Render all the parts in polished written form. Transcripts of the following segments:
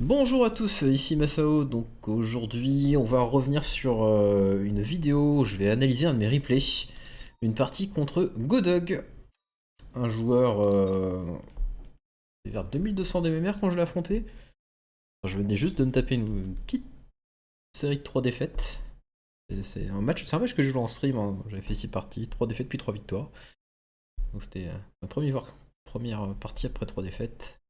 Bonjour à tous, ici Masao. Donc aujourd'hui, on va revenir sur une vidéo où je vais analyser un de mes replays. Une partie contre Godog, un joueur vers 2200 d'MMR quand je l'ai affronté. Je venais juste de me taper une petite série de 3 défaites. C'est un match que je joue en stream, hein. J'avais fait 6 parties, 3 défaites puis 3 victoires. Donc c'était ma première partie après 3 défaites.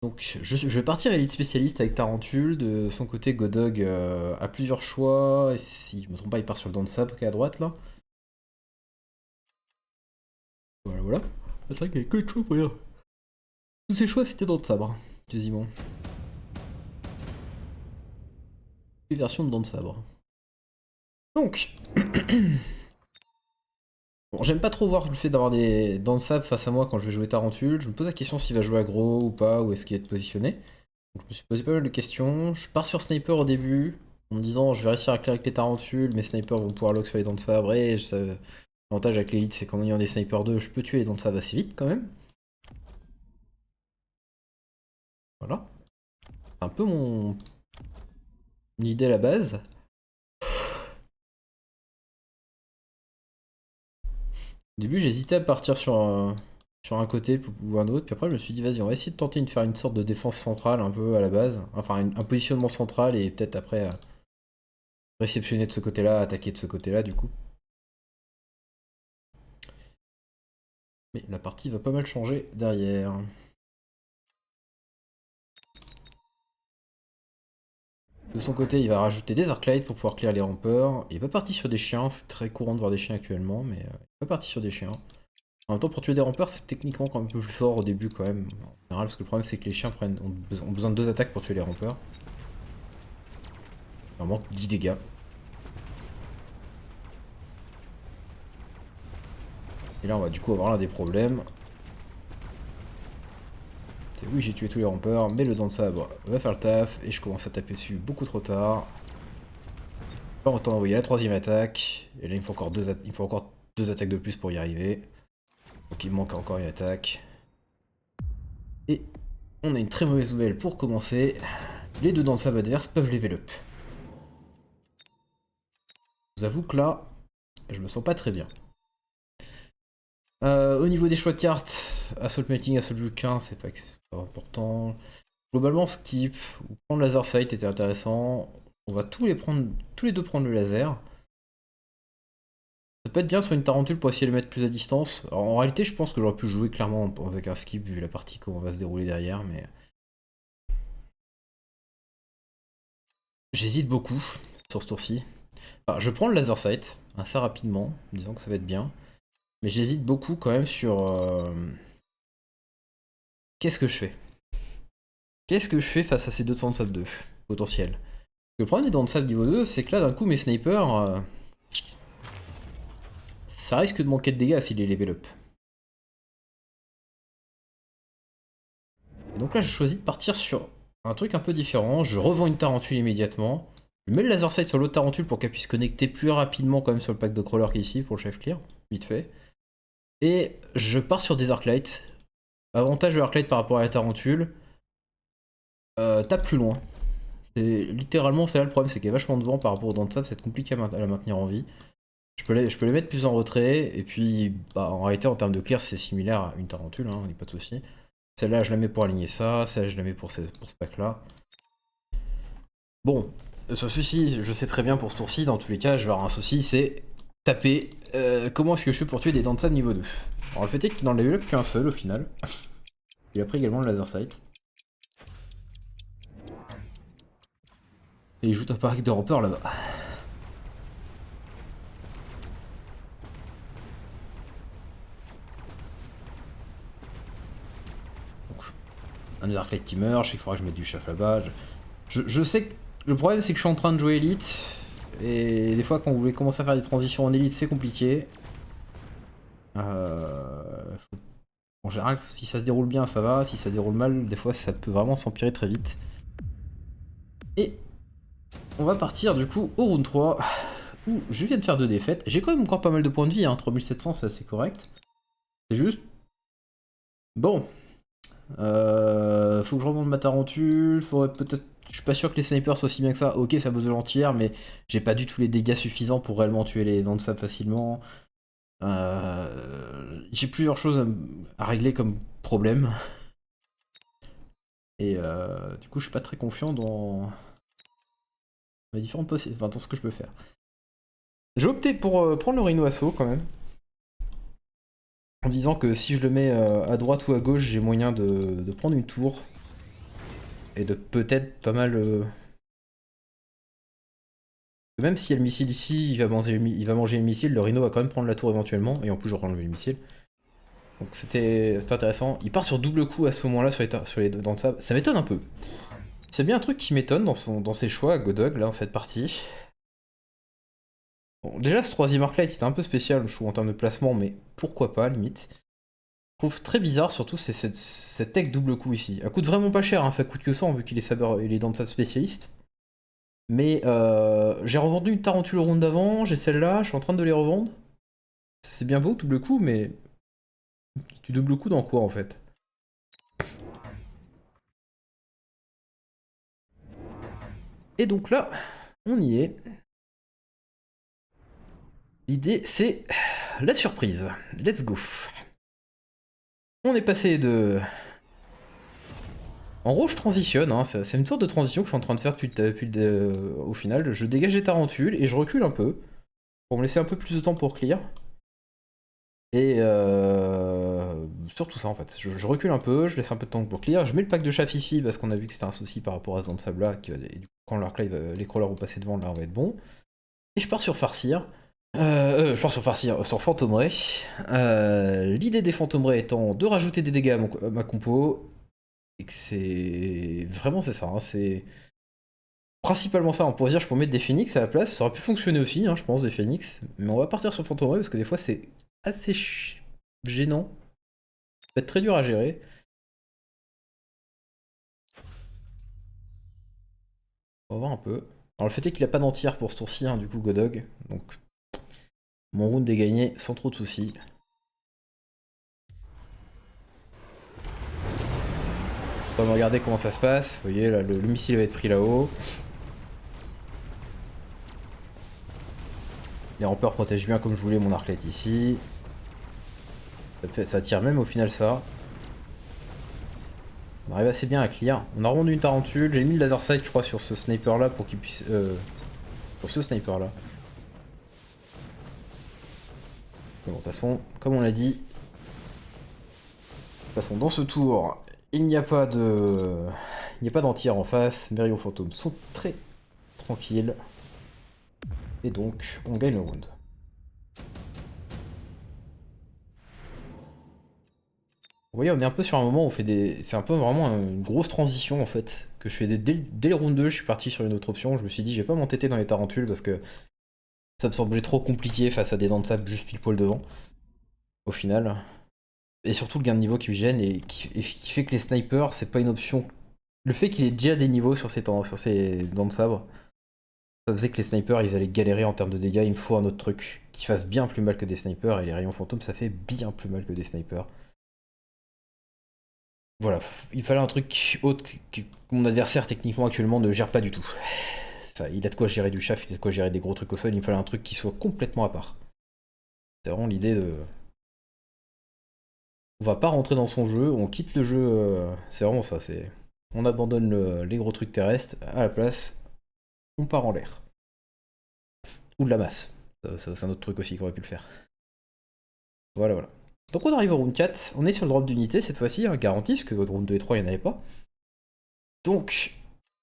Donc je vais partir élite spécialiste avec Tarantule. De son côté, Godog a plusieurs choix. Et si je me trompe pas, il part sur le dent de sabre qui est à droite là. Voilà, voilà. C'est vrai qu'il y avait que de choix pour dire. Tous ses choix c'était dent de sabre, quasiment. Une version de dent de sabre. Donc, bon, j'aime pas trop voir le fait d'avoir des dents de sabre face à moi quand je vais jouer Tarantule. Je me pose la question s'il va jouer aggro ou pas, ou est-ce qu'il va être positionné. Donc je me suis posé pas mal de questions. Je pars sur sniper au début, en me disant je vais réussir à clear avec les tarentules, mes snipers vont pouvoir lock sur les dents de sabre, et l'avantage avec l'élite c'est qu'en ayant des snipers 2, je peux tuer les dents de sabre assez vite quand même. Voilà. C'est un peu mon idée à la base. Au début j'hésitais à partir sur un côté ou un autre, puis après je me suis dit vas-y on va essayer de tenter de faire une sorte de défense centrale un peu à la base, enfin un positionnement central et peut-être après réceptionner de ce côté-là, attaquer de ce côté-là du coup. Mais la partie va pas mal changer derrière. De son côté, il va rajouter des arclights pour pouvoir clear les rampeurs. Il est pas parti sur des chiens, c'est très courant de voir des chiens actuellement, mais il est pas parti sur des chiens. En même temps, pour tuer des rampeurs, c'est techniquement quand même un peu plus fort au début quand même, en général, parce que le problème c'est que les chiens ont besoin de 2 attaques pour tuer les rampeurs. Vraiment 10 dégâts. Et là, on va du coup avoir l'un des problèmes. C'est oui, j'ai tué tous les rampeurs, mais le dent de sabre va faire le taf, et je commence à taper dessus beaucoup trop tard. Pas autant envoyer la 3ème attaque, et là il me faut encore deux attaques de plus pour y arriver. Donc il me manque encore une attaque. Et on a une très mauvaise nouvelle pour commencer. Les deux dents de sabre adverses peuvent level up. Je vous avoue que là, je me sens pas très bien. Au niveau des choix de cartes, Assault Mating, Assault Jukin, c'est pas important. Globalement, skip ou prendre Laser Sight était intéressant. On va tous les deux prendre le laser. Ça peut être bien sur une tarentule pour essayer de le mettre plus à distance. Alors, en réalité, je pense que j'aurais pu jouer clairement avec un skip vu la partie comment va se dérouler derrière, mais j'hésite beaucoup sur ce tour-ci. Enfin, je prends le laser sight assez rapidement, en disant que ça va être bien. Mais j'hésite beaucoup quand même sur... Qu'est-ce que je fais? Qu'est-ce que je fais face à ces deux dents de sabre 2 potentiels? Le problème des dents de sabre niveau 2, c'est que là d'un coup mes snipers... ça risque de manquer de dégâts s'il les level up. Et donc là je choisis de partir sur un truc un peu différent. Je revends une tarentule immédiatement. Je mets le laser sight sur l'autre tarentule pour qu'elle puisse connecter plus rapidement quand même sur le pack de crawler qui est ici pour le chef clear, vite fait. Et je pars sur des arclights. Avantage de arclight par rapport à la tarentule. Tape plus loin. Et littéralement c'est là le problème, c'est qu'il y a vachement de vent par rapport aux dents de sable, c'est compliqué à la maintenir en vie. Je peux les mettre plus en retrait, et puis bah, en réalité en termes de clear c'est similaire à une tarentule, hein, pas de soucis. Celle-là je la mets pour aligner ça, celle-là je la mets pour ce pack là. Bon, ce souci, je sais très bien pour ce tour-ci, dans tous les cas je vais avoir un souci, c'est taper. Comment est-ce que je fais pour tuer des dents de sable niveau 2? Alors le fait est que dans le level up qu'un seul au final. Il a pris également le laser sight. Et il joue un pack de rampeur là-bas. Un des arclights qui meurt, je sais qu'il faudra que je mette du chef là-bas. Je sais que le problème c'est que je suis en train de jouer élite. Et des fois quand vous voulez commencer à faire des transitions en élite c'est compliqué. En général si ça se déroule bien ça va, si ça se déroule mal des fois ça peut vraiment s'empirer très vite. Et on va partir du coup au round 3 où je viens de faire 2 défaites. J'ai quand même encore pas mal de points de vie, hein. 3700 c'est assez correct. C'est juste... Bon, Faut que je revende ma tarentule, faudrait peut-être... Je suis pas sûr que les snipers soient aussi bien que ça. Ok, ça bosse de l'entière, mais j'ai pas du tout les dégâts suffisants pour réellement tuer les dents de sable facilement. J'ai plusieurs choses à régler comme problème. Et du coup, je suis pas très confiant dans mes différentes possibilités, enfin, dans ce que je peux faire. J'ai opté pour prendre le Rhino Assaut quand même. En disant que si je le mets à droite ou à gauche, j'ai moyen de prendre une tour. Et de peut-être pas mal... Même s'il y a le missile ici, il va manger le missile, le Rhino va quand même prendre la tour éventuellement. Et en plus, j'aurai enlevé le missile. Donc c'était intéressant. Il part sur double coup à ce moment-là sur les dents de sable. Ça m'étonne un peu. C'est bien un truc qui m'étonne dans ses choix, Godog, là, dans cette partie. Bon, déjà, ce troisième Arclight était un peu spécial, je trouve, en termes de placement, mais pourquoi pas, limite. Je trouve très bizarre, surtout, c'est cette tech double coup ici. Elle coûte vraiment pas cher, hein, ça coûte que 100 vu qu'il est saber, il est dans de sable spécialiste. Mais j'ai revendu une tarentule au round d'avant, j'ai celle-là, je suis en train de les revendre. C'est bien beau, double coup, mais tu double coup dans quoi en fait? Et donc là, on y est. L'idée, c'est la surprise. Let's go. On est passé de... En gros, je transitionne, hein, c'est une sorte de transition que je suis en train de faire au final. Je dégage les tarentules et je recule un peu, pour me laisser un peu plus de temps pour clear. Et surtout ça en fait, je recule un peu, je laisse un peu de temps pour clear, je mets le pack de chaff ici parce qu'on a vu que c'était un souci par rapport à ce dent de sable là, et du coup quand les crawlers vont passer devant, là on va être bon. Et je pars sur farcir. Je pars sur farcir, sur fantômeray. L'idée des fantômeray étant de rajouter des dégâts à ma compo, et que c'est... Vraiment c'est ça, hein, c'est... Principalement ça, on pourrait dire je pourrais mettre des phoenix à la place, ça aurait pu fonctionner aussi, hein, je pense, des phoenix. Mais on va partir sur fantômeray parce que des fois c'est assez gênant. Ça peut être très dur à gérer. On va voir un peu. Alors le fait est qu'il a pas d'entière pour ce tour-ci, hein, du coup, Godog. Donc mon round est gagné sans trop de soucis. On va regarder comment ça se passe. Vous voyez, là, le missile va être pris là-haut. Les rampeurs protègent bien comme je voulais mon arclette ici. Ça tire même au final ça. On arrive assez bien à clear. On a revendu une tarentule. J'ai mis le laser sight, je crois, sur ce sniper là pour qu'il puisse... sur ce sniper là. Mais bon, de toute façon, comme on l'a dit... De toute façon, dans ce tour, il n'y a pas de... Il n'y a pas d'entière en face. Mérion fantômes sont très tranquilles. Et donc, on gagne le round. Vous voyez, on est un peu sur un moment où on fait des... C'est un peu vraiment une grosse transition en fait. Que je fais dès le round 2, je suis parti sur une autre option. Je me suis dit, je vais pas m'entêter dans les tarentules parce que ça me semblait trop compliqué face à des dents de sable juste pile poil devant. Au final. Et surtout le gain de niveau qui me gêne et qui fait que les snipers, c'est pas une option. Le fait qu'il ait déjà des niveaux sur sur ses dents de sabre, ça faisait que les snipers ils allaient galérer en termes de dégâts. Il me faut un autre truc qui fasse bien plus mal que des snipers et les rayons fantômes ça fait bien plus mal que des snipers. Voilà, il fallait un truc autre que mon adversaire techniquement actuellement ne gère pas du tout. Ça, il a de quoi gérer du chaff, il a de quoi gérer des gros trucs au sol, il me fallait un truc qui soit complètement à part. C'est vraiment l'idée de... On va pas rentrer dans son jeu, on quitte le jeu, c'est vraiment ça, c'est... On abandonne les gros trucs terrestres, à la place, on part en l'air. Ou de la masse. C'est un autre truc aussi qu'on aurait pu le faire. Voilà, voilà. Donc on arrive au round 4, on est sur le drop d'unité cette fois-ci, hein, garanti, parce que votre round 2 et 3, il n'y en avait pas. Donc,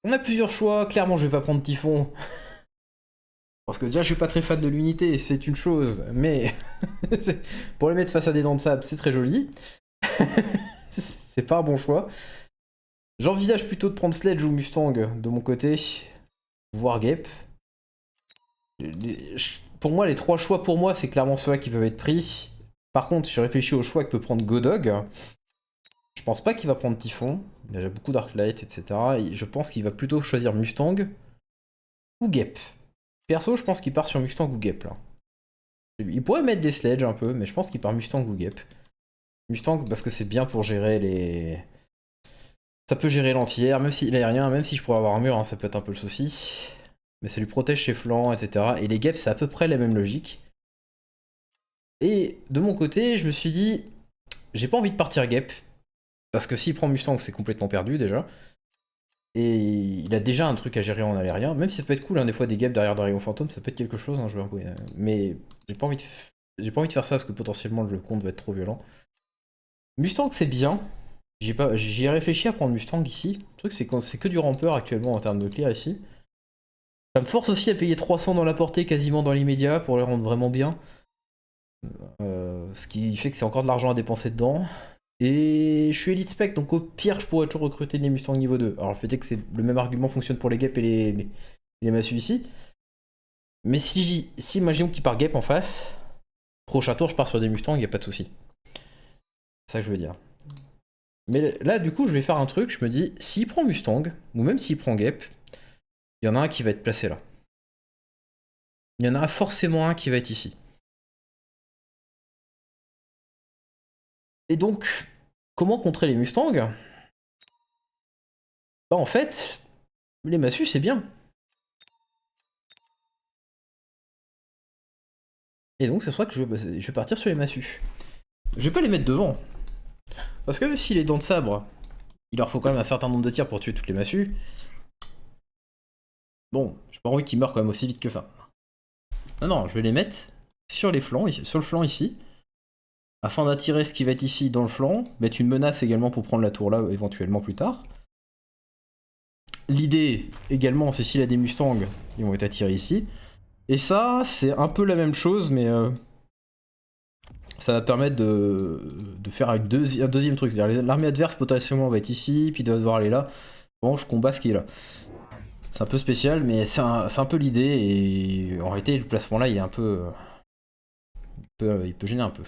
on a plusieurs choix, clairement je vais pas prendre Typhon. Parce que déjà je suis pas très fan de l'unité, c'est une chose, mais pour les mettre face à des dents de sable, c'est très joli. C'est pas un bon choix. J'envisage plutôt de prendre Sledge ou Mustang de mon côté, voire Gep. Pour moi, les trois choix pour moi, c'est clairement ceux-là qui peuvent être pris. Par contre, je réfléchis au choix que peut prendre Godog. Je pense pas qu'il va prendre Typhon. Il a déjà beaucoup d'Arclight, etc. Et je pense qu'il va plutôt choisir Mustang ou Gep. Perso, je pense qu'il part sur Mustang ou Gep là. Il pourrait mettre des Sledge un peu, mais je pense qu'il part Mustang ou Gep. Mustang parce que c'est bien pour gérer Ça peut gérer l'anti-air, même s'il est rien, même si je pourrais avoir un mur, hein, ça peut être un peu le souci. Mais ça lui protège ses flancs, etc. Et les guêpes, c'est à peu près la même logique. Et de mon côté, je me suis dit, j'ai pas envie de partir guêpe. Parce que s'il prend Mustang, c'est complètement perdu déjà. Et il a déjà un truc à gérer en aérien. Même si ça peut être cool, hein, des fois des guêpes derrière des rayons fantômes, ça peut être quelque chose, hein, je veux avouer. Mais j'ai pas envie de faire ça parce que potentiellement le compte va être trop violent. Mustang, c'est bien. J'y ai réfléchi à prendre Mustang ici. Le truc, c'est que c'est que du rampeur actuellement en termes de clear ici. Ça me force aussi à payer 300 dans la portée quasiment dans l'immédiat pour les rendre vraiment bien. Ce qui fait que c'est encore de l'argent à dépenser dedans. Et je suis Elite Spec, donc au pire, je pourrais toujours recruter des Mustangs niveau 2. Alors le fait est que le même argument fonctionne pour les guêpes et les massues ici. Mais si imaginons qu'il part guêpe en face, prochain tour, je pars sur des Mustangs, y a pas de souci. C'est ça que je veux dire. Mais là, du coup, je vais faire un truc, je me dis, s'il prend Mustang, ou même s'il prend guêpe, il y en a un qui va être placé là. Il y en a forcément un qui va être ici. Et donc, comment contrer les Mustangs? Bah en fait, les massues c'est bien. Et donc c'est pour ça que je vais partir sur les massues. Je vais pas les mettre devant. Parce que s'il est dents de sabre, il leur faut quand même un certain nombre de tirs pour tuer toutes les massues. Bon, j'ai pas envie qu'ils meurent quand même aussi vite que ça. Non, non, je vais les mettre sur les flancs, sur le flanc ici. Afin d'attirer ce qui va être ici dans le flanc, mettre une menace également pour prendre la tour là éventuellement plus tard. L'idée également, c'est s'il a des Mustangs, ils vont être attirés ici. Et ça, c'est un peu la même chose, mais ça va permettre de faire un deuxième truc. C'est-à-dire l'armée adverse potentiellement va être ici, puis il va devoir aller là. Bon, je combat ce qui est là. C'est un peu spécial, mais c'est un peu l'idée, et en réalité, le placement là, il est un peu... il peut gêner un peu.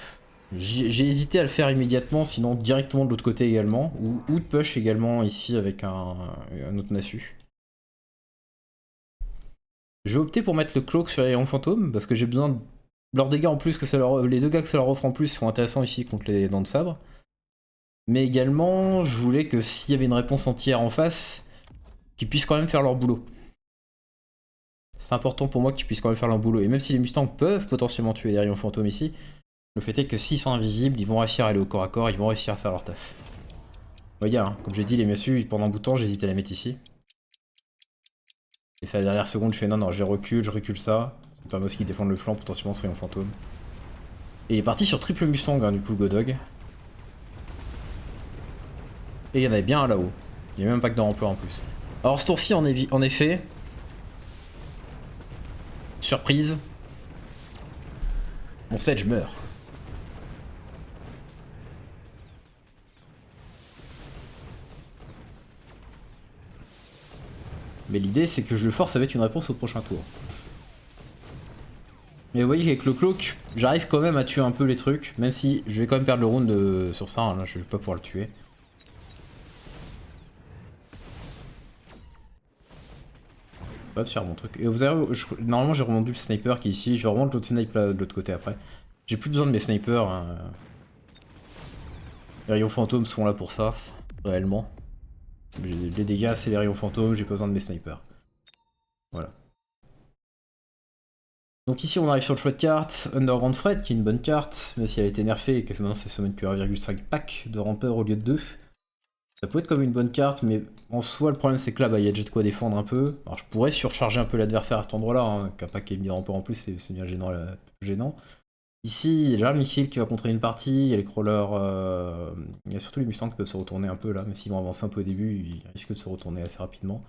J'ai hésité à le faire immédiatement, sinon directement de l'autre côté également, ou de push également ici avec un autre massue. Je vais opter pour mettre le cloak sur les rayons fantômes, parce que j'ai besoin de... Leurs dégâts en plus, les dégâts que ça leur offre en plus sont intéressants ici contre les dents de sabre. Mais également, je voulais que s'il y avait une réponse entière en face, qu'ils puissent quand même faire leur boulot. C'est important pour moi qu'ils puissent quand même faire leur boulot. Et même si les Mustangs peuvent potentiellement tuer les rayons fantômes ici, le fait est que s'ils sont invisibles, ils vont réussir à aller au corps à corps, ils vont réussir à faire leur taf. Regarde, hein, comme j'ai dit, les massues, pendant un bout de temps, j'hésitais à les mettre ici. Et c'est à la dernière seconde, je fais non, non, je recule ça. Ça me permet aussi qu'ils défendent le flanc, potentiellement ce rayon fantôme. Et il est parti sur triple Mustang, hein, du coup, Godog. Et il y en avait bien un là-haut. Il n'y a même pas que de rampeur en plus. Alors ce tour-ci, en effet... Surprise. Mon Sledge meurt. Mais l'idée, c'est que je le force avec une réponse au prochain tour. Mais vous voyez qu'avec le cloak, j'arrive quand même à tuer un peu les trucs, même si je vais quand même perdre le round sur ça, hein, là je vais pas pouvoir le tuer. Pas de faire mon truc. Et vous avez, normalement j'ai revendu le sniper qui est ici, je vais revendre l'autre sniper là, de l'autre côté après. J'ai plus besoin de mes snipers. Hein. Les rayons fantômes sont là pour ça, réellement. Les dégâts c'est les rayons fantômes, j'ai pas besoin de mes snipers. Voilà. Donc ici on arrive sur le choix de carte, Underground Fred qui est une bonne carte, même si elle a été nerfée et que maintenant ça se met que 1,5 pack de rampeur au lieu de 2. Ça peut être comme une bonne carte, mais en soi le problème c'est que là bah, y a déjà de quoi défendre un peu. Alors je pourrais surcharger un peu l'adversaire à cet endroit là, hein, qu'un pack et demi de rampeur en plus c'est bien gênant. Ici, il y a déjà le missile qui va contrer une partie, il y a les crawlers, il y a surtout les Mustangs qui peuvent se retourner un peu là, même s'ils vont avancer un peu au début, ils risquent de se retourner assez rapidement.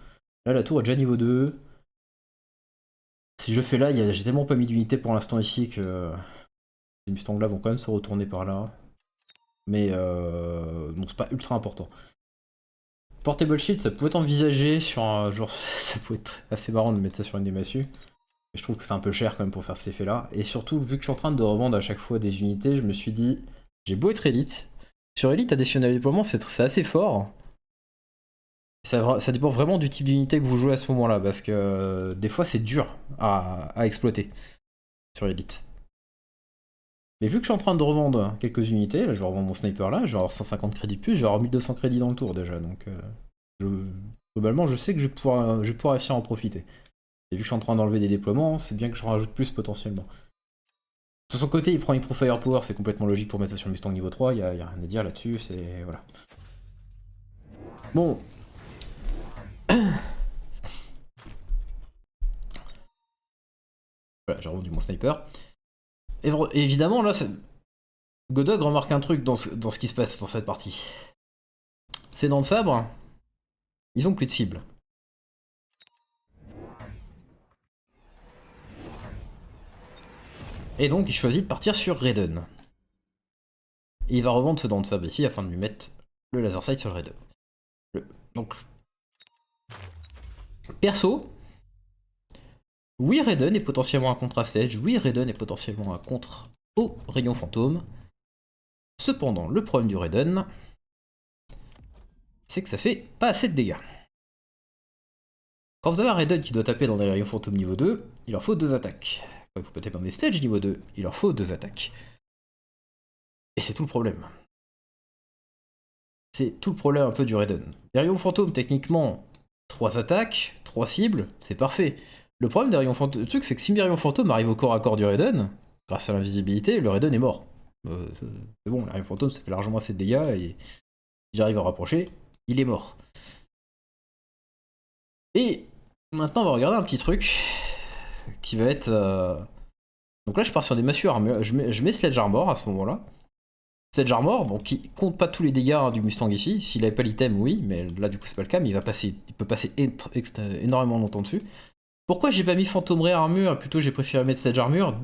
Là la tour est déjà niveau 2. Si je fais là, j'ai tellement pas mis d'unité pour l'instant ici que ces Mustangs là vont quand même se retourner par là. Mais donc c'est pas ultra important. Portable Shield, ça pouvait être envisagé sur un genre, ça pouvait être assez marrant de mettre ça sur une des massues. Mais je trouve que c'est un peu cher quand même pour faire cet effet là. Et surtout, vu que je suis en train de revendre à chaque fois des unités, je me suis dit, j'ai beau être élite. Sur élite, additionnel déploiement, c'est assez fort. Ça dépend vraiment du type d'unité que vous jouez à ce moment-là, parce que des fois c'est dur à exploiter sur Elite. Mais vu que je suis en train de revendre quelques unités, là je vais revendre mon sniper là, je vais avoir 150 crédits de plus, je vais avoir 1200 crédits dans le tour déjà, donc Globalement, je sais que je vais pouvoir réussir à en profiter. Et vu que je suis en train d'enlever des déploiements, c'est bien que j'en rajoute plus potentiellement. De son côté, il prend une Pro Firepower, c'est complètement logique pour mettre ça sur le Mustang niveau 3, y a rien à dire là-dessus, c'est... voilà. Bon. Voilà, j'ai rendu mon sniper. Et évidemment, là, Godog remarque un truc dans ce qui se passe dans cette partie. C'est dans le sabre, ils ont plus de cible. Et donc, il choisit de partir sur Raiden. Et il va revendre ce dent de sabre ici afin de lui mettre le laser sight sur le Raiden. Donc, perso, oui, Raiden est potentiellement un contre à Sledge, oui, Raiden est potentiellement un contre au rayon fantôme. Cependant, le problème du Raiden, c'est que ça fait pas assez de dégâts. Quand vous avez un Raiden qui doit taper dans des rayons fantômes niveau 2, il leur faut 2 attaques. Quand il faut taper dans des Sledge niveau 2, il leur faut 2 attaques. Et c'est tout le problème. C'est tout le problème un peu du Raiden. Les rayons fantômes, techniquement, 3 attaques, 3 cibles, c'est parfait. Le problème des rayons fantômes, le truc c'est que si mes rayons fantômes arrivent au corps à corps du Raiden, grâce à l'invisibilité, le Raiden est mort. C'est bon, les rayons fantômes ça fait largement assez de dégâts et si j'arrive à rapprocher, il est mort. Et maintenant on va regarder un petit truc qui va être... Donc là je pars sur des massues armures, je mets Sledge Armor à ce moment-là. Sledge Armor, bon, qui compte pas tous les dégâts du Mustang ici, s'il avait pas l'item oui, mais là du coup c'est pas le cas, mais il peut passer énormément longtemps dessus. Pourquoi j'ai pas mis Phantom Ray Armure, plutôt j'ai préféré mettre Sledge Armure?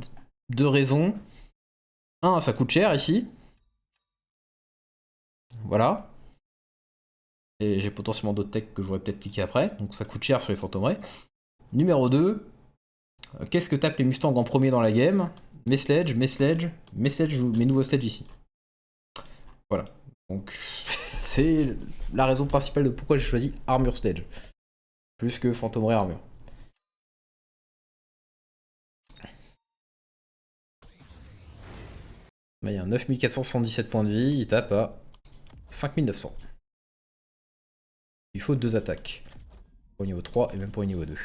Deux raisons. Un, ça coûte cher ici. Voilà. Et j'ai potentiellement d'autres techs que j'aurais peut-être cliqué après, donc ça coûte cher sur les Phantom Ray. Numéro 2, qu'est-ce que tapent les Mustangs en premier dans la game? Mes Sledge ou mes nouveaux Sledge ici. Voilà. Donc c'est la raison principale de pourquoi j'ai choisi Armure Sledge. Plus que Phantom Ray Armure. Il y a 9477 points de vie, il tape à 5900. Il faut 2 attaques. Pour le niveau 3 et même pour le niveau 2.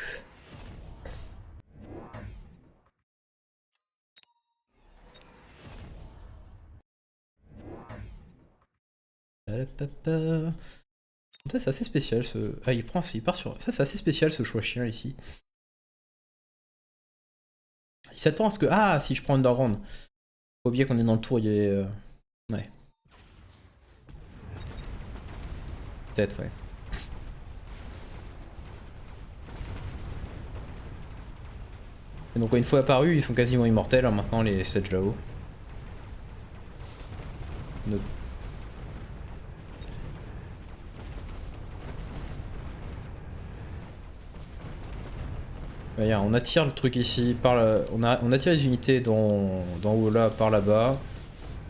Ça c'est assez spécial ce... Ah il part sur... Ça c'est assez spécial ce choix chien ici. Il s'attend à ce que... Ah si je prends Underground. Faut oublier qu'on est dans le tour, il y a... Ouais. Peut-être ouais. Et donc une fois apparus, ils sont quasiment immortels, hein, maintenant les Sledge là-haut. Regarde, on attire le truc ici, on attire les unités d'en haut là, par là-bas.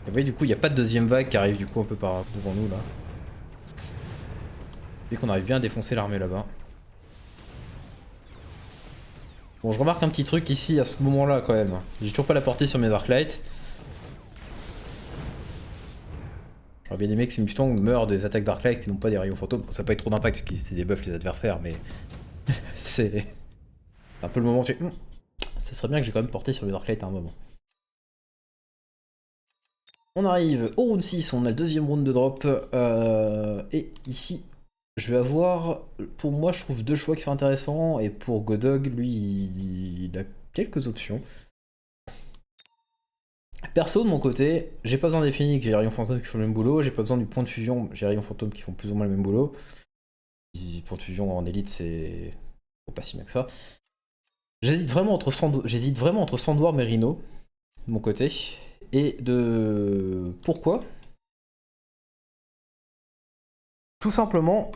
Et vous voyez du coup il n'y a pas de deuxième vague qui arrive du coup un peu par devant nous là. Et qu'on arrive bien à défoncer l'armée là-bas. Bon je remarque un petit truc ici à ce moment là quand même. J'ai toujours pas la portée sur mes Darklight. J'aurais bien aimé que ces Mustangs meurent des attaques Darklight et non pas des rayons fantômes. Ça n'a pas eu trop d'impact parce que c'est des buffs les adversaires mais... c'est un peu le moment où tu... Ça serait bien que j'ai quand même porté sur mes Darklight à un moment. On arrive au round 6, on a le deuxième round de drop. Et ici, je vais avoir, pour moi je trouve 2 choix qui sont intéressants. Et pour Godog, lui, il a quelques options. Perso, de mon côté, j'ai pas besoin des Phoenix, j'ai les rayons fantômes qui font le même boulot. J'ai pas besoin du point de fusion, j'ai les rayons fantômes qui font plus ou moins le même boulot. Les points de fusion en élite, c'est pas si bien que ça. J'hésite vraiment entre Sandworm et Rhino, de mon côté. Et de... Pourquoi? Tout simplement...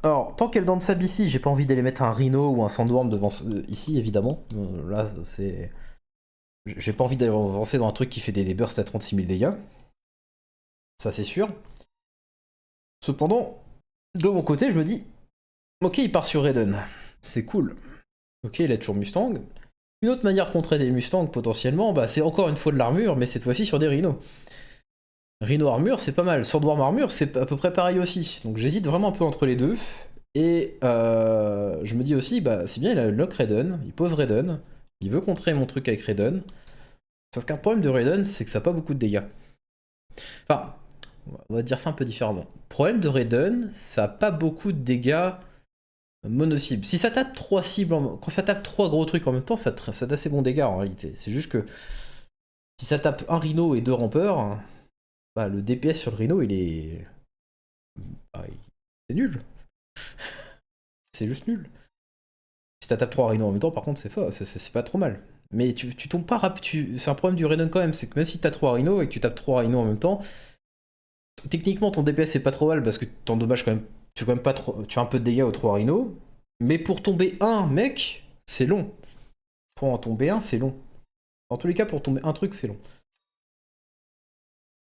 Alors, tant qu'elle dans le sable ici, j'ai pas envie d'aller mettre un Rhino ou un Sandworm devant... ici, évidemment. Là, c'est... J'ai pas envie d'aller avancer dans un truc qui fait des bursts à 36 000 dégâts. Ça, c'est sûr. Cependant, de mon côté, je me dis... Ok, il part sur Raiden. C'est cool. Ok, il a toujours Mustang. Une autre manière de contrer des Mustangs, potentiellement, bah, c'est encore une fois de l'armure, mais cette fois-ci sur des Rhinos. Rhino armure, c'est pas mal. Sandworm armure, c'est à peu près pareil aussi. Donc j'hésite vraiment un peu entre les deux. Et je me dis aussi, bah c'est bien, il a le lock Raiden, il pose Raiden, il veut contrer mon truc avec Raiden. Sauf qu'un problème de Raiden, c'est que ça n'a pas beaucoup de dégâts. Enfin, on va dire ça un peu différemment. Le problème de Raiden, ça n'a pas beaucoup de dégâts mono-cibles. Si ça tape 3 cibles, quand ça tape 3 gros trucs en même temps, ça a d'assez bons dégâts en réalité. C'est juste que si ça tape un Rhino et 2 rampeurs, bah, le DPS sur le Rhino, il est. Bah, c'est nul. C'est juste nul. Si ça tape 3 Rhino en même temps, par contre, c'est pas trop mal. Mais tu tombes pas rapide. C'est un problème du Raiden quand même, c'est que même si t'as 3 Rhino et que tu tapes 3 Rhino en même temps, techniquement ton DPS c'est pas trop mal parce que t'endommages quand même. Tu fais quand même pas trop. Tu as un peu de dégâts aux 3 Rhino. Mais pour tomber un mec, c'est long. Pour en tomber un, c'est long. En tous les cas, pour tomber un truc, c'est long.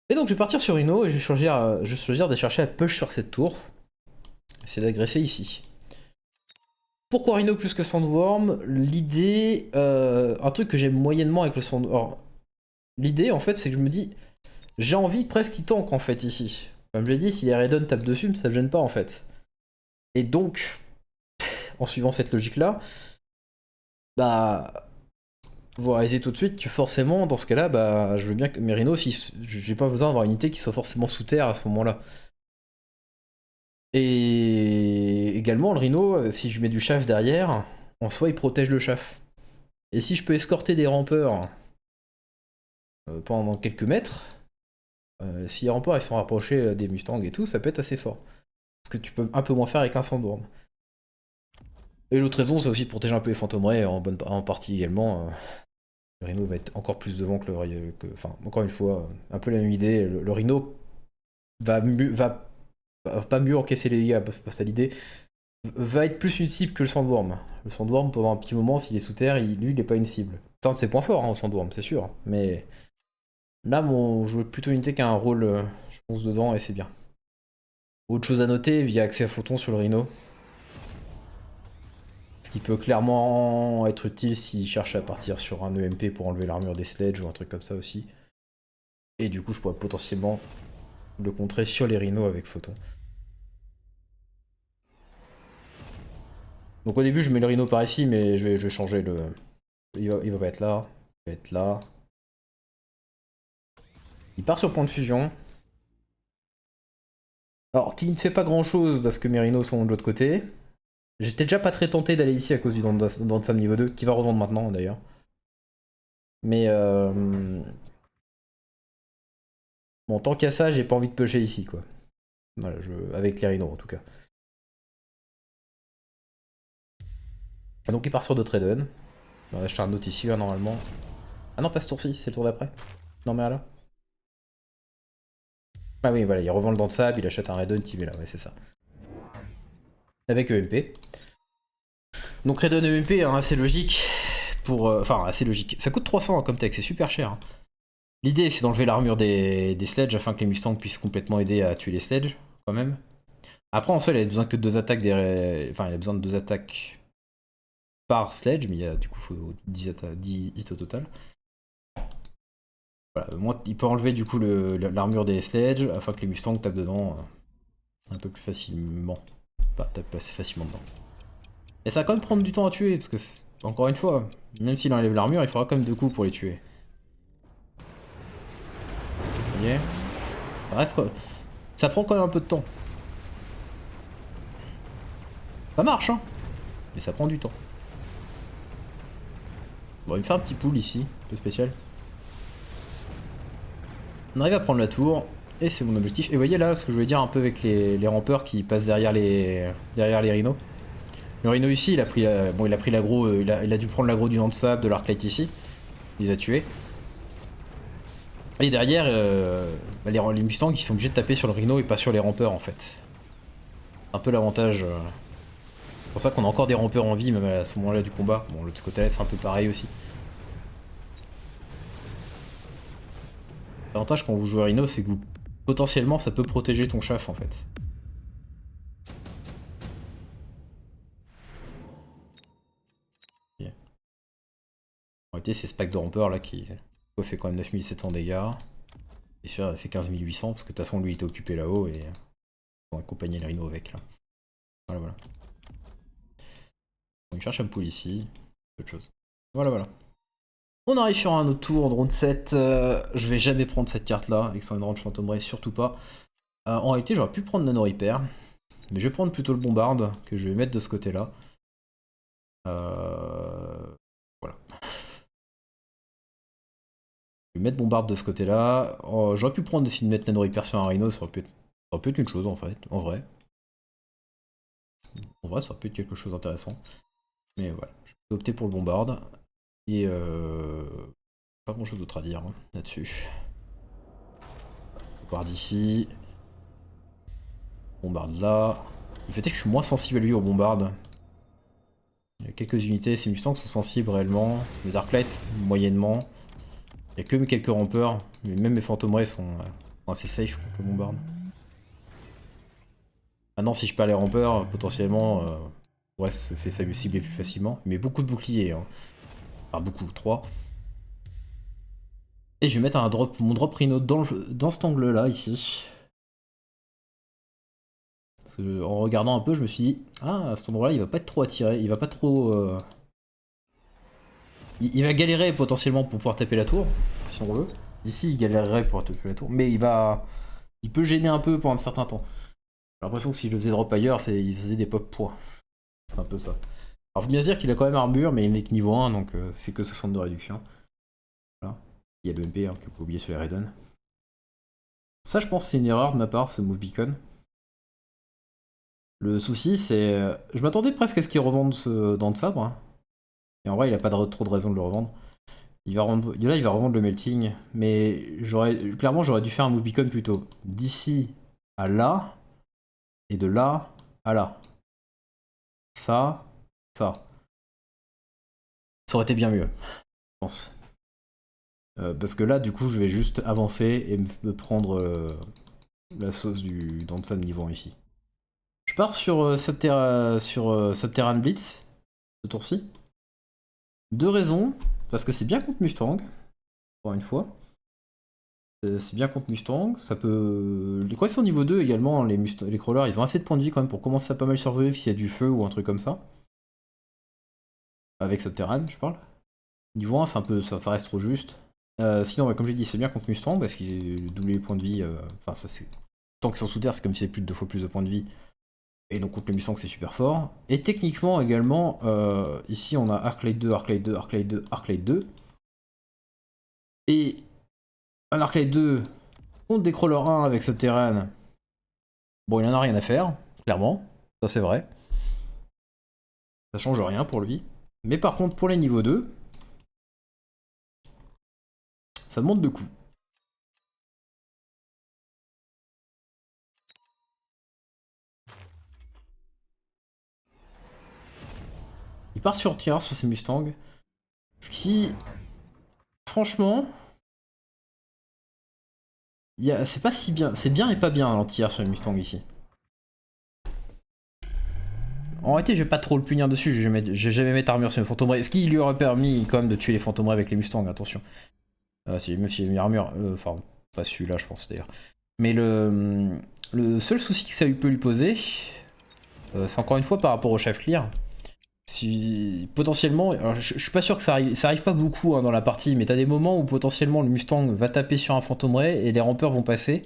Et donc je vais partir sur Rhino et je vais choisir de chercher à push sur cette tour. Essayer d'agresser ici. Pourquoi Rhino plus que Sandworm? L'idée, un truc que j'aime moyennement avec le Sandworm. L'idée en fait c'est que je me dis, j'ai envie presque qu'il tank en fait ici. Comme je l'ai dit, si Raiden tape dessus, ça me gêne pas en fait. Et donc, en suivant cette logique là, bah, vous réalisez tout de suite que forcément dans ce cas là, bah, je veux bien que mes Rhino, si j'ai pas besoin d'avoir une unité qui soit forcément sous terre à ce moment là. Et également le Rhino, si je mets du chaff derrière, en soi il protège le chaff. Et si je peux escorter des rampeurs pendant quelques mètres, si les rampeurs ils sont rapprochés des Mustangs et tout, ça peut être assez fort. Parce que tu peux un peu moins faire avec un Sandworm. Et l'autre raison, c'est aussi de protéger un peu les fantômes rays en partie également. Le Rhino va être encore plus devant que le. Enfin, encore une fois, un peu la même idée. Le Rhino va pas mieux encaisser les dégâts, c'est pas ça l'idée. Va être plus une cible que le Sandworm. Le Sandworm, pendant un petit moment, s'il est sous terre, lui, il est pas une cible. C'est un de ses points forts, hein, au Sandworm, c'est sûr. Mais là, je veux plutôt une unité qui a un rôle, je pense, dedans, et c'est bien. Autre chose à noter, via accès à photon sur le Rhino. Ce qui peut clairement être utile s'il cherche à partir sur un EMP pour enlever l'armure des sledges ou un truc comme ça aussi. Et du coup, je pourrais potentiellement le contrer sur les Rhinos avec photon. Donc au début, je mets le Rhino par ici, mais je vais changer le... Il va pas être là. Il va être là. Il part sur point de fusion. Alors, qui ne fait pas grand chose parce que mes Rhinos sont de l'autre côté. J'étais déjà pas très tenté d'aller ici à cause du Dansam niveau 2, qui va revendre maintenant d'ailleurs. Mais bon, tant qu'à ça, j'ai pas envie de pusher ici quoi. Voilà, avec les Rhinos en tout cas. Ah, donc il part sur d'autres Raiden. On va acheter un autre ici là normalement. Ah non, pas ce tour-ci, c'est le tour d'après. Non mais là. Ah oui, voilà, il revend le dent de sable, il achète un Raiden qui met là, ouais, c'est ça. Avec EMP. Donc Raiden EMP, hein, assez logique. Enfin, assez logique. Ça coûte 300 hein, comme tech, c'est super cher. Hein. L'idée, c'est d'enlever l'armure des sledges afin que les Mustangs puissent complètement aider à tuer les sledges, quand même. Après, en soi, il a besoin que de 2 attaques Enfin, il a besoin de 2 attaques par sledge, mais du coup, il faut 10 hits au total. Voilà, il peut enlever du coup l'armure des sledges afin que les Mustangs tapent dedans un peu plus facilement. Pas tapent assez facilement dedans. Et ça va quand même prendre du temps à tuer, parce que, encore une fois, même s'il enlève l'armure, il faudra quand même 2 coups pour les tuer. Vous voyez ? Ça prend quand même un peu de temps. Ça marche, hein, mais ça prend du temps. Bon, il me fait un petit pool ici, un peu spécial. On arrive à prendre la tour, et c'est mon objectif. Et vous voyez là, ce que je voulais dire un peu avec les rampeurs qui passent derrière les rhinos. Le rhino ici, il a pris l'agro, il a dû prendre l'agro du dent de sable, de l'arclight ici. Il les a tués. Et derrière, les Mustangs qui sont obligés de taper sur le rhino et pas sur les rampeurs en fait. Un peu l'avantage. C'est pour ça qu'on a encore des rampeurs en vie même à ce moment-là du combat. Bon, l'autre côté c'est un peu pareil aussi. L'avantage quand vous jouez à Rhino, c'est que potentiellement ça peut protéger ton chaff en fait. Okay. En réalité, c'est ce pack de rampeurs là qui fait quand même 9700 dégâts. Et sûr, elle fait 15800 parce que de toute façon lui il était occupé là-haut et on va accompagner le Rhino avec là. Voilà, voilà. Bon, il cherche un pool ici. Autre chose. Voilà, voilà. On arrive sur un autre tour, drone 7. Je vais jamais prendre cette carte-là. Alexandre Range Phantom Ray, surtout pas. En réalité, j'aurais pu prendre Nano Repair. Mais je vais prendre plutôt le Bombarde, que je vais mettre de ce côté-là. Voilà. Je vais mettre Bombarde de ce côté-là. J'aurais pu prendre aussi de mettre Nano Repair sur un Rhino, ça aurait pu être une chose en fait, en vrai. En vrai, ça aurait pu être quelque chose d'intéressant. Mais voilà, je vais opter pour le Bombarde. Et pas grand chose d'autre à dire hein, là-dessus. Bombarde ici. Bombarde là. Le fait est que je suis moins sensible à lui au Bombarde. Il y a quelques unités, ces Mustangs sont sensibles réellement. Les Arclight, moyennement. Il y a que quelques rampeurs, mais même mes Phantom Ray sont assez safe contre le Bombarde. Maintenant, si je perds les rampeurs, potentiellement, ouais, ça fait ça lui cibler plus facilement. Mais beaucoup de boucliers. Hein. Enfin, beaucoup, 3. Et je vais mettre mon drop Rhino dans cet angle-là, ici. Parce que, en regardant un peu, je me suis dit, ah, à cet endroit-là, il va pas être trop attiré, il va pas trop... Il va galérer potentiellement pour pouvoir taper la tour, si on veut. D'ici, il galérerait pour taper la tour, mais il peut gêner un peu pendant un certain temps. J'ai l'impression que si je le faisais drop ailleurs, il faisait des pop points. C'est un peu ça. Alors, faut bien se dire qu'il a quand même armure, mais il n'est que niveau 1, donc c'est que 60 de réduction. Voilà. Il y a le MP, hein, que vous pouvez oublier sur les Raiden. Ça, je pense, c'est une erreur de ma part, ce move beacon. Le souci, c'est. Je m'attendais presque à ce qu'il revende ce dent de sabre. Hein. Et en vrai, il a pas trop de raison de le revendre. Là, il va revendre le melting. Mais clairement, j'aurais dû faire un move beacon plutôt d'ici à là. Et de là à là. Ça. Ça. Ça aurait été bien mieux, je pense. Parce que là, du coup, je vais juste avancer et me prendre la sauce du dent de sabre niveau 1 ici. Je pars sur Subterran Blitz, ce tour-ci. 2 raisons. Parce que c'est bien contre Mustang, encore une fois. C'est bien contre Mustang. Ça peut. Les croissants niveau 2 également, les crawlers, ils ont assez de points de vie quand même pour commencer à pas mal survivre s'il y a du feu ou un truc comme ça. Avec Subterran, je parle. Niveau 1, c'est un peu, ça reste trop juste. Sinon, ouais, comme j'ai dit, c'est bien contre Mustang parce qu'il double les points de vie. Enfin, ça c'est. Tant qu'ils sont sous terre, c'est comme si c'est plus de 2 fois plus de points de vie. Et donc contre les Mustang, c'est super fort. Et techniquement également, ici on a Arclight 2, Arclight 2, Arclight 2, Arclight 2. Et un Arclight 2 contre des Crawlers 1 avec Subterran. Bon, il en a rien à faire, clairement. Ça c'est vrai. Ça change rien pour lui. Mais par contre, pour les niveaux 2, ça monte de coups. Il part sur tir sur ses Mustangs. Ce qui, franchement, c'est pas si bien. C'est bien et pas bien l'anti-air sur les Mustangs ici. En réalité, je vais pas trop le punir dessus, je vais jamais mettre armure sur les Phantom Ray. Ce qui lui aurait permis quand même de tuer les Phantom Ray avec les Mustangs, attention. Même s'il a mis armure. Enfin, pas celui-là, je pense d'ailleurs. Mais le seul souci que ça peut lui poser, c'est encore une fois par rapport au chef clear. Si potentiellement, alors je suis pas sûr que ça arrive pas beaucoup hein, dans la partie, mais t'as des moments où potentiellement le Mustang va taper sur un Phantom Ray et les rampeurs vont passer.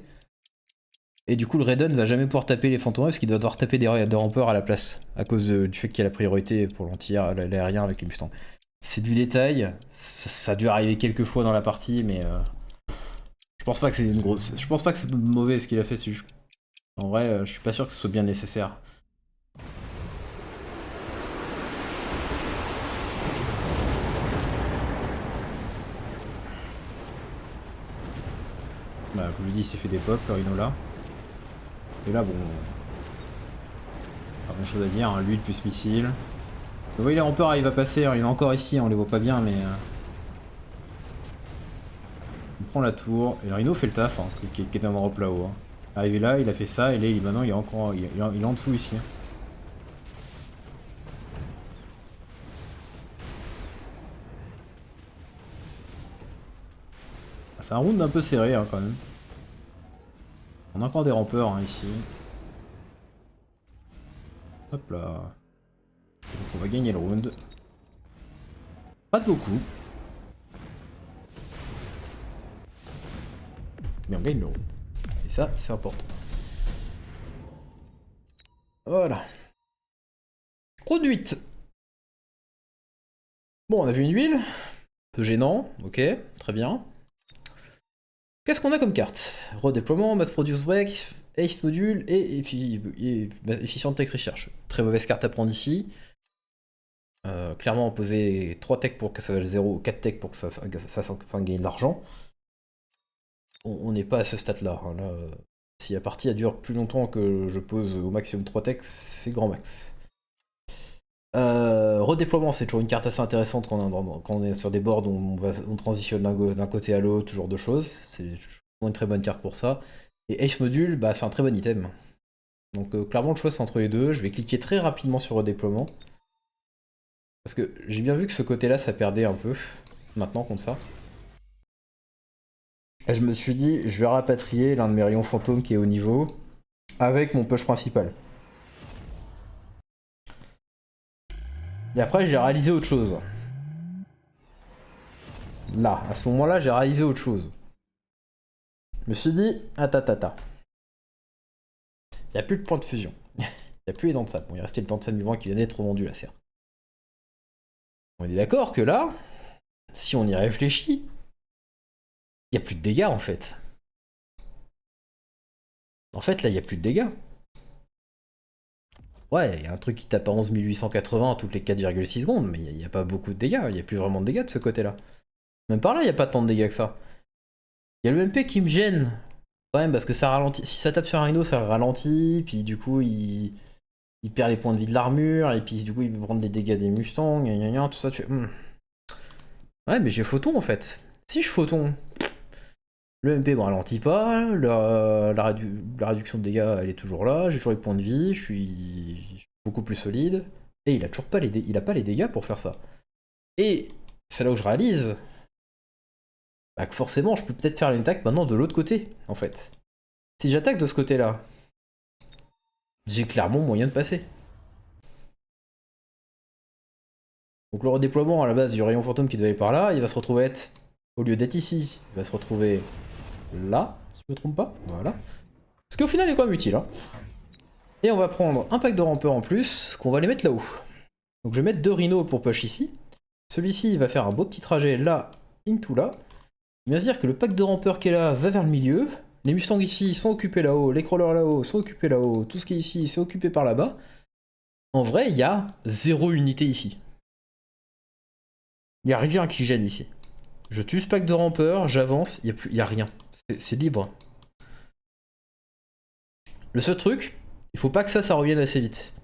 Et du coup, le Raiden va jamais pouvoir taper les Phantom Ray parce qu'il doit devoir taper des rampeurs à la place, à cause du fait qu'il y a la priorité pour l'anti-aérien avec les Mustangs. C'est du détail, ça a dû arriver quelques fois dans la partie, mais je pense pas que c'est une grosse. Je pense pas que c'est mauvais ce qu'il a fait, c'est juste. En vrai, je suis pas sûr que ce soit bien nécessaire. Bah, comme je dis, il s'est fait des pops, Rhino là. Et là, bon. Pas grand chose à dire, hein. Lui, plus missile. Vous voyez, les rampeurs, il va passer, il est encore ici, on les voit pas bien, mais. On prend la tour, et le Rhino fait le taf, hein, qui est un drop là-haut. Hein. Arrivé là, il a fait ça, et là, maintenant, il est encore. Il est en dessous ici. Hein. C'est un round un peu serré, hein, quand même. On a encore des rampeurs, hein, ici. Hop là. Donc on va gagner le round. Pas de beaucoup. Mais on gagne le round. Et ça, c'est important. Voilà. Round 8. Bon, on a vu une huile. Peu gênant, ok, très bien. Qu'est-ce qu'on a comme carte? Redéploiement, mass produce break, ace module et efficient tech research. Très mauvaise carte à prendre ici. Clairement, on posait 3 tech pour que ça vaille 0, 4 tech pour que ça fasse enfin gagner de l'argent. On n'est pas à ce stade-là. Hein. Là, si la partie elle dure plus longtemps que je pose au maximum 3 tech, c'est grand max. Redéploiement, c'est toujours une carte assez intéressante quand on est sur des boards où on transitionne d'un côté à l'autre, ce genre de choses. C'est une très bonne carte pour ça. Et Ace Module, bah, c'est un très bon item. Donc clairement, le choix c'est entre les deux. Je vais cliquer très rapidement sur redéploiement. Parce que j'ai bien vu que ce côté-là, ça perdait un peu. Maintenant, contre ça. Et je me suis dit, je vais rapatrier l'un de mes rayons fantômes qui est au niveau avec mon push principal. Et après, j'ai réalisé autre chose. Là, à ce moment-là, j'ai réalisé autre chose. Je me suis dit, attends. Il n'y a plus de point de fusion. Il n'y a plus les dents de sable. Bon, il restait le dent de sable vivant qui vient d'être revendu là, certes. On est d'accord que là, si on y réfléchit, il n'y a plus de dégâts en fait. En fait, là, il n'y a plus de dégâts. Ouais, il y a un truc qui tape à 11 880 toutes les 4,6 secondes, mais il n'y a pas beaucoup de dégâts. Il n'y a plus vraiment de dégâts de ce côté-là. Même par là, il n'y a pas tant de dégâts que ça. Il y a le MP qui me gêne. Quand même, parce que ça ralentit. Si ça tape sur un rhino, ça ralentit. Puis du coup, il perd les points de vie de l'armure. Et puis du coup, il peut prendre les dégâts des Mustangs. Tout ça, tu fais. Ouais, mais j'ai photon en fait. Si je photon, le MP me ralentit pas. La réduction de dégâts, elle est toujours là. J'ai toujours les points de vie. Je suis beaucoup plus solide. Et il a toujours pas il a pas les dégâts pour faire ça. Et c'est là où je réalise bah, que forcément, je peux peut-être faire une attaque maintenant de l'autre côté, en fait. Si j'attaque de ce côté-là, j'ai clairement moyen de passer. Donc le redéploiement à la base du rayon fantôme qui devait aller par là, il va se retrouver être, au lieu d'être ici, il va se retrouver là, si je me trompe pas, voilà. Ce qui au final est quand même utile. Hein. Et on va prendre un pack de rampeurs en plus, qu'on va les mettre là-haut. Donc je vais mettre 2 rhinos pour push ici. Celui-ci il va faire un beau petit trajet là, into là. Il va se dire que le pack de rampeurs qui est là va vers le milieu. Les Mustangs ici sont occupés là-haut, les crawlers là-haut sont occupés là-haut, tout ce qui est ici c'est occupé par là-bas. En vrai, il y a 0 unité ici. Il n'y a rien qui gêne ici. Je tue ce pack de rampeurs, j'avance, il n'y a rien. C'est libre. Le seul truc, il faut pas que ça revienne assez vite.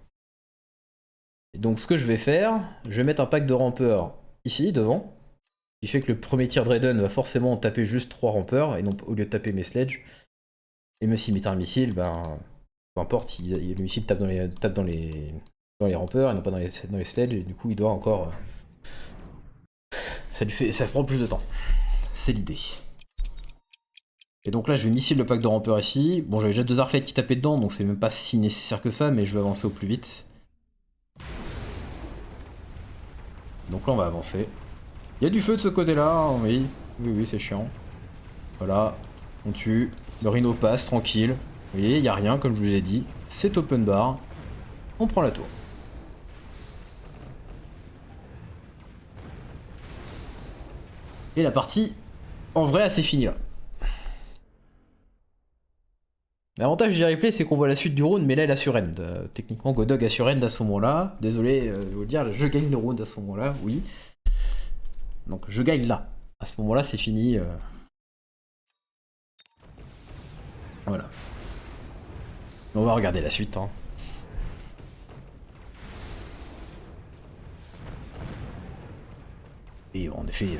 Et donc ce que je vais faire, je vais mettre un pack de rampeurs ici, devant. Ce qui fait que le premier tir de Raiden va forcément taper juste 3 rampeurs, et non au lieu de taper mes sledges. Et même s'il met un missile, ben peu importe, le missile tape dans les rampeurs et non pas dans les sledges, et du coup il doit encore. Ça prend plus de temps. C'est l'idée. Et donc là je vais missile le pack de rampeurs ici. Bon j'avais déjà 2 arclettes qui tapaient dedans, donc c'est même pas si nécessaire que ça, mais je vais avancer au plus vite. Donc là on va avancer. Il y a du feu de ce côté-là, oui. Oui, c'est chiant. Voilà, on tue. Le rhino passe, tranquille. Vous voyez, il n'y a rien, comme je vous ai dit. C'est open bar. On prend la tour. Et la partie, en vrai, c'est fini là. L'avantage du replay, c'est qu'on voit la suite du round, mais là, elle a surrend. Techniquement, Godog a surrend à ce moment-là. Désolé de vous le dire, je gagne le round à ce moment-là, oui. Donc, je gagne là. À ce moment-là, c'est fini. Voilà. On va regarder la suite. Hein. Et en effet...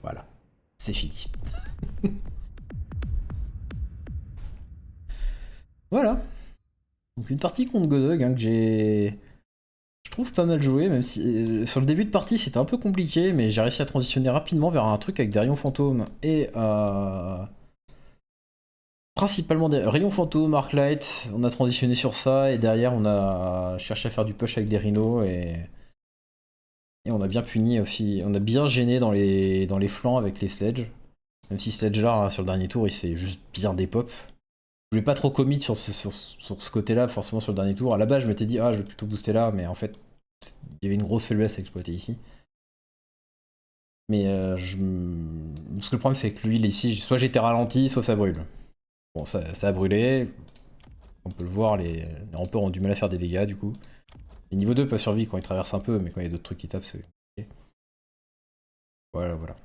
Voilà. C'est fini. Voilà. Donc une partie contre Godog hein, que j'ai... je trouve pas mal joué, même si sur le début de partie c'était un peu compliqué, mais j'ai réussi à transitionner rapidement vers un truc avec des rayons fantômes et principalement des rayons fantômes, Arclight, on a transitionné sur ça et derrière on a cherché à faire du push avec des rhinos et on a bien puni aussi, on a bien gêné dans les flancs avec les sledges. Même si Sledge là, hein, sur le dernier tour, il se fait juste bien des pops. Je voulais pas trop commit sur ce côté-là, forcément sur le dernier tour. À la base, je m'étais dit, ah, je vais plutôt booster là, mais en fait, il y avait une grosse faiblesse à exploiter ici. Mais parce que le problème, c'est que l'huile ici, soit j'étais ralenti, soit ça brûle. Bon, ça a brûlé. On peut le voir, les rampeurs ont du mal à faire des dégâts du coup. Les niveau 2 peuvent survivre quand ils traversent un peu, mais quand il y a d'autres trucs qui tapent, c'est compliqué. Voilà, voilà.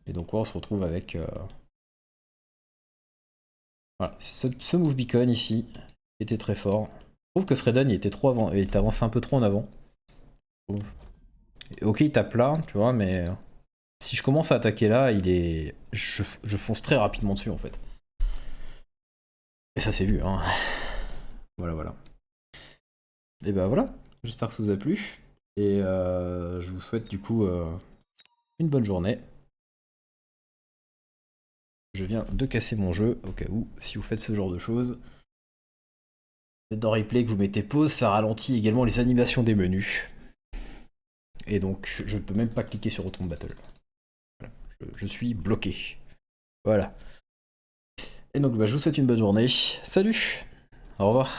Et donc, ouais, on se retrouve avec. Voilà, ce move beacon ici était très fort. Je trouve que Sredan il était trop avant, il était avancé un peu trop en avant. Ok, il tape là, tu vois, mais si je commence à attaquer là, je fonce très rapidement dessus en fait. Et ça c'est vu, hein. Voilà, voilà. Et bah voilà, j'espère que ça vous a plu. Et je vous souhaite du coup une bonne journée. Je viens de casser mon jeu, au cas où, si vous faites ce genre de choses. Vous êtes dans replay, que vous mettez pause, ça ralentit également les animations des menus. Et donc, je ne peux même pas cliquer sur Automne Battle. Voilà. Je suis bloqué. Voilà. Et donc, bah, je vous souhaite une bonne journée. Salut. Au revoir.